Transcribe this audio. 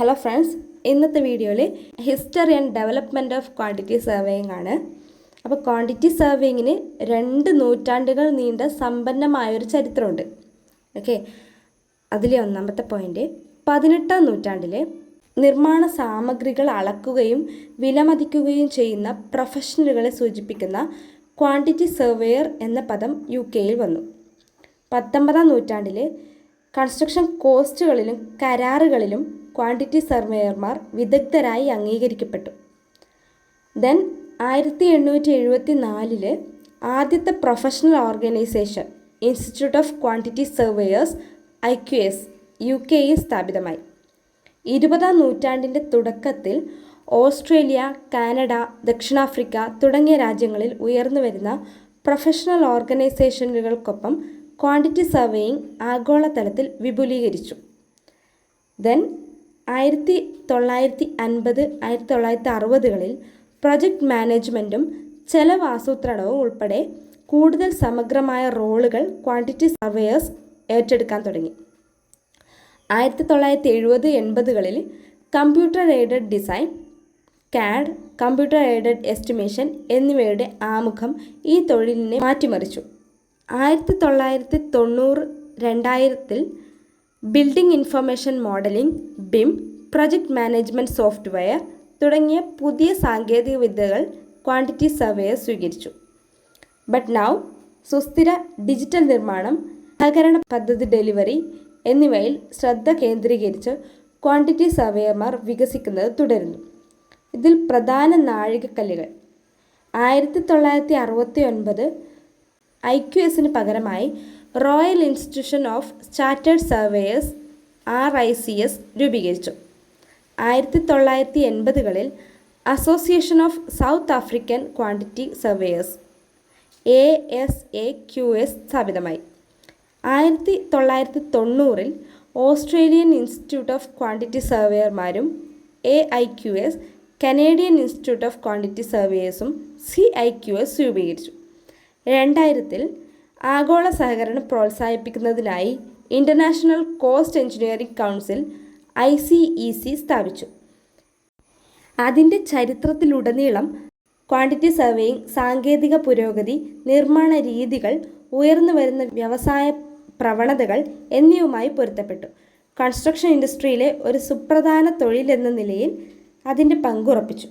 Hello friends, ഇന്നത്തെ വീഡിയോയിൽ history and development of quantity surveying ആണ്. അപ്പോൾ ക്വാണ്ടിറ്റി സർവേയിങ്ങിന് 2 നൂറ്റാണ്ടുകൾ നീണ്ട സമ്പന്നമായൊരു ചരിത്രമുണ്ട്. ഓക്കെ, അതിലെ ഒന്നാമത്തെ പോയിൻ്റ് 18ാം നൂറ്റാണ്ടിലെ നിർമ്മാണ സാമഗ്രികൾ അളക്കുകയും വിലമതിക്കുകയും ചെയ്യുന്ന പ്രൊഫഷണലുകളെ സൂചിപ്പിക്കുന്ന ക്വാണ്ടിറ്റി സർവേയർ എന്ന പദം UK വന്നു. 19ാം നൂറ്റാണ്ടിൽ കൺസ്ട്രക്ഷൻ കോസ്റ്റുകളിലും കരാറുകളിലും ക്വാണ്ടിറ്റി സർവേയർമാർ വിദഗ്ധരായി അംഗീകരിക്കപ്പെട്ടു. ദെൻ 1874 ആദ്യത്തെ professional organisation institute of quantity surveyor's IQS UK സ്ഥാപിതമായി. 20ാം നൂറ്റാണ്ടിൻ്റെ തുടക്കത്തിൽ ഓസ്ട്രേലിയ, കാനഡ, ദക്ഷിണാഫ്രിക്ക തുടങ്ങിയ രാജ്യങ്ങളിൽ ഉയർന്നു വരുന്ന പ്രൊഫഷണൽ ഓർഗനൈസേഷനുകൾക്കൊപ്പം ക്വാണ്ടിറ്റി സർവേയിങ് ആഗോളതലത്തിൽ വിപുലീകരിച്ചു. ദെൻ 1950, 1960കളിൽ പ്രൊജക്റ്റ് മാനേജ്മെൻറ്റും ചെലവ് ആസൂത്രണവും ഉൾപ്പെടെ കൂടുതൽ സമഗ്രമായ റോളുകൾ ക്വാണ്ടിറ്റി സർവേയേഴ്സ് ഏറ്റെടുക്കാൻ തുടങ്ങി. 1970, 80കളിൽ computer aided design, CAD, computer aided estimation എന്നിവയുടെ ആമുഖം ഈ തൊഴിലിനെ മാറ്റിമറിച്ചു. 1990, 2000ൽ building information modelling, BIM, project management software തുടങ്ങിയ പുതിയ സാങ്കേതിക വിദ്യകൾ ക്വാണ്ടിറ്റി സർവേയർ സ്വീകരിച്ചു. ബട്ട് നൗ സുസ്ഥിര ഡിജിറ്റൽ നിർമ്മാണം, സഹകരണ പദ്ധതി ഡെലിവറി എന്നിവയിൽ ശ്രദ്ധ കേന്ദ്രീകരിച്ച് ക്വാണ്ടിറ്റി സർവേയർമാർ വികസിക്കുന്നത് തുടരുന്നു. ഇതിൽ പ്രധാന നാഴികക്കല്ലുകൾ: 1969 IQSന് പകരമായി royal institution of chartered surveyors RICS രൂപീകരിച്ചു. 1980കളിൽ association of south African quantity surveyors ASAQS സ്ഥാപിതമായി. 1990ൽ ഓസ്ട്രേലിയൻ ഇൻസ്റ്റിറ്റ്യൂട്ട് ഓഫ് ക്വാണ്ടിറ്റി സർവേയർമാരും AIQS, Canadian institute of quantity സർവേയേഴ്സും CIQS രൂപീകരിച്ചു. 2000ൽ ആഗോള സഹകരണം പ്രോത്സാഹിപ്പിക്കുന്നതിനായി international cost engineering council ICEC സ്ഥാപിച്ചു. അതിൻ്റെ ചരിത്രത്തിലുടനീളം ക്വാണ്ടിറ്റി സർവേയിങ് സാങ്കേതിക പുരോഗതി, നിർമ്മാണ രീതികൾ, ഉയർന്നു വരുന്ന വ്യവസായ പ്രവണതകൾ എന്നിവയുമായി പൊരുത്തപ്പെട്ടു. കൺസ്ട്രക്ഷൻ ഇൻഡസ്ട്രിയിലെ ഒരു സുപ്രധാന തൊഴിലെന്ന നിലയിൽ അതിൻ്റെ പങ്കുറപ്പിച്ചു.